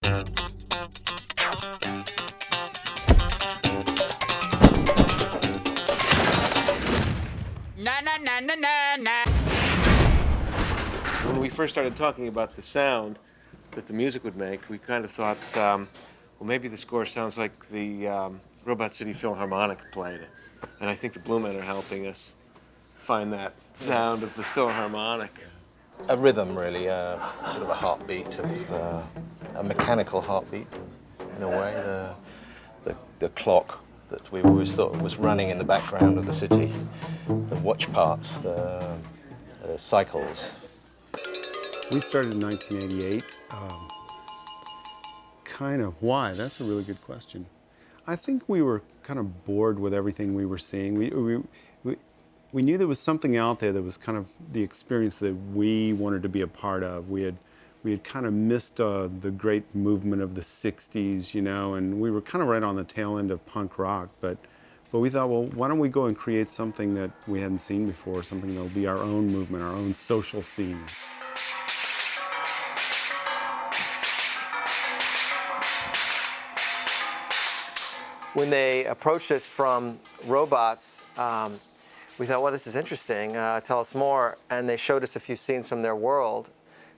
Na na na na na na. When we first started talking about the sound that the music would make, we kind of thought, well, maybe the score sounds like the Robot City Philharmonic played it. And I think the Blue Men are helping us find that sound of the Philharmonic. A rhythm, really, sort of a heartbeat, a mechanical heartbeat, in a way. The clock that we always thought was running in the background of the city, the watch parts, the cycles. We started in 1988. Kind of why? That's a really good question. I think we were kind of bored with everything we were seeing. We knew there was something out there that was kind of the experience that we wanted to be a part of. We had kind of missed the great movement of the 60s, you know, and we were kind of right on the tail end of punk rock. But we thought, well, why don't we go and create something that we hadn't seen before, something that'll be our own movement, our own social scene. When they approached us from Robots, we thought, well, this is interesting. Tell us more. And they showed us a few scenes from their world.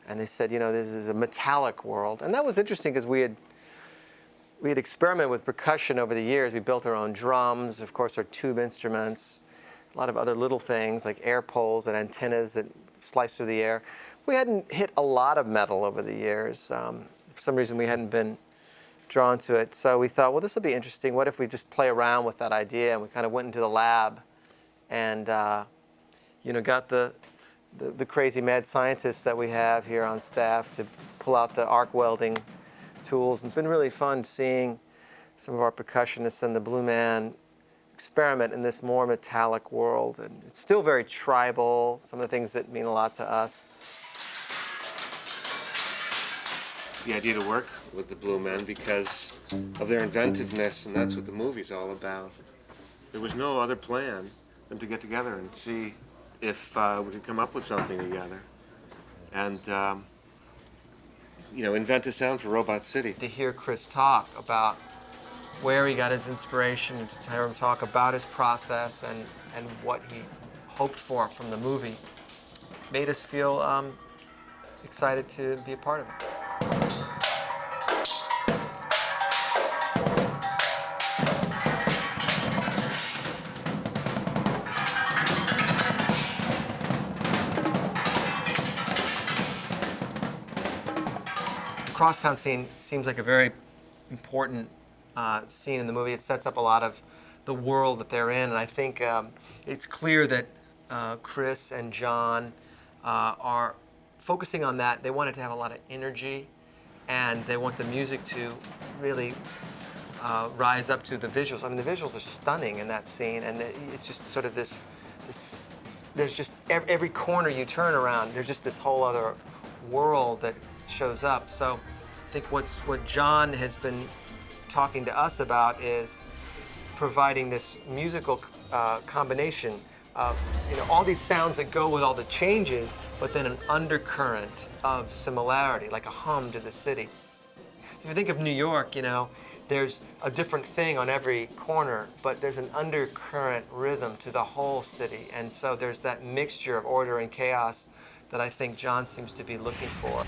And they said, you know, this is a metallic world. And that was interesting because we had experimented with percussion over the years. We built our own drums, of course, our tube instruments, a lot of other little things like air poles and antennas that slice through the air. We hadn't hit a lot of metal over the years. For some reason, we hadn't been drawn to it. So we thought, well, this will be interesting. What if we just play around with that idea? And we kind of went into the lab and you know, got the crazy mad scientists that we have here on staff to pull out the arc welding tools. And it's been really fun seeing some of our percussionists and the Blue Man experiment in this more metallic world. And it's still very tribal, some of the things that mean a lot to us. The idea to work with the Blue Men because of their inventiveness, and that's what the movie's all about. There was no other plan than to get together and see if we could come up with something together and, you know, invent a sound for Robot City. To hear Chris talk about where he got his inspiration, and to hear him talk about his process and what he hoped for from the movie made us feel excited to be a part of it. The crosstown scene seems like a very important scene in the movie. It sets up a lot of the world that they're in, and I think it's clear that Chris and John are focusing on that. They want it to have a lot of energy, and they want the music to really rise up to the visuals. I mean, the visuals are stunning in that scene, and it's just sort of this there's just every corner you turn around, there's just this whole other world that shows up. So I think what John has been talking to us about is providing this musical combination of, you know, all these sounds that go with all the changes, but then an undercurrent of similarity, like a hum to the city. So if you think of New York, you know, there's a different thing on every corner, but there's an undercurrent rhythm to the whole city. And so there's that mixture of order and chaos that I think John seems to be looking for.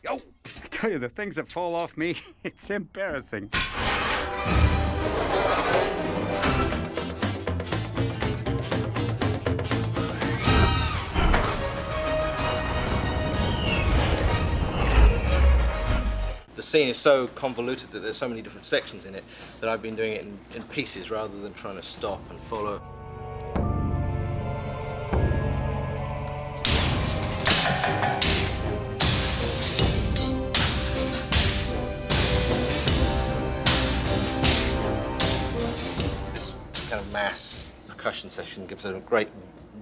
Yo, I tell you, the things that fall off me, it's embarrassing. The scene is so convoluted that there's so many different sections in it that I've been doing it in pieces rather than trying to stop and follow. This kind of mass percussion section gives it a great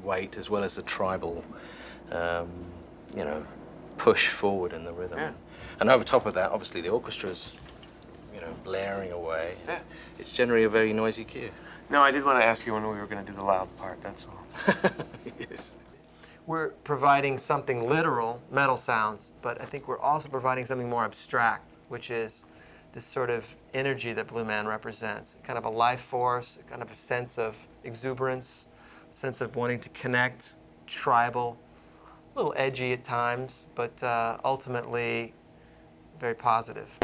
weight as well as the tribal, you know, push forward in the rhythm. Yeah. And over top of that, obviously the orchestra's, you know, blaring away. Yeah. It's generally a very noisy cue. No, I did want to ask you when we were going to do the loud part, that's all. Yes. we're providing something literal, metal sounds, but I think we're also providing something more abstract, which is this sort of energy that Blue Man represents, kind of a life force, kind of a sense of exuberance, sense of wanting to connect, tribal, a little edgy at times, but ultimately very positive.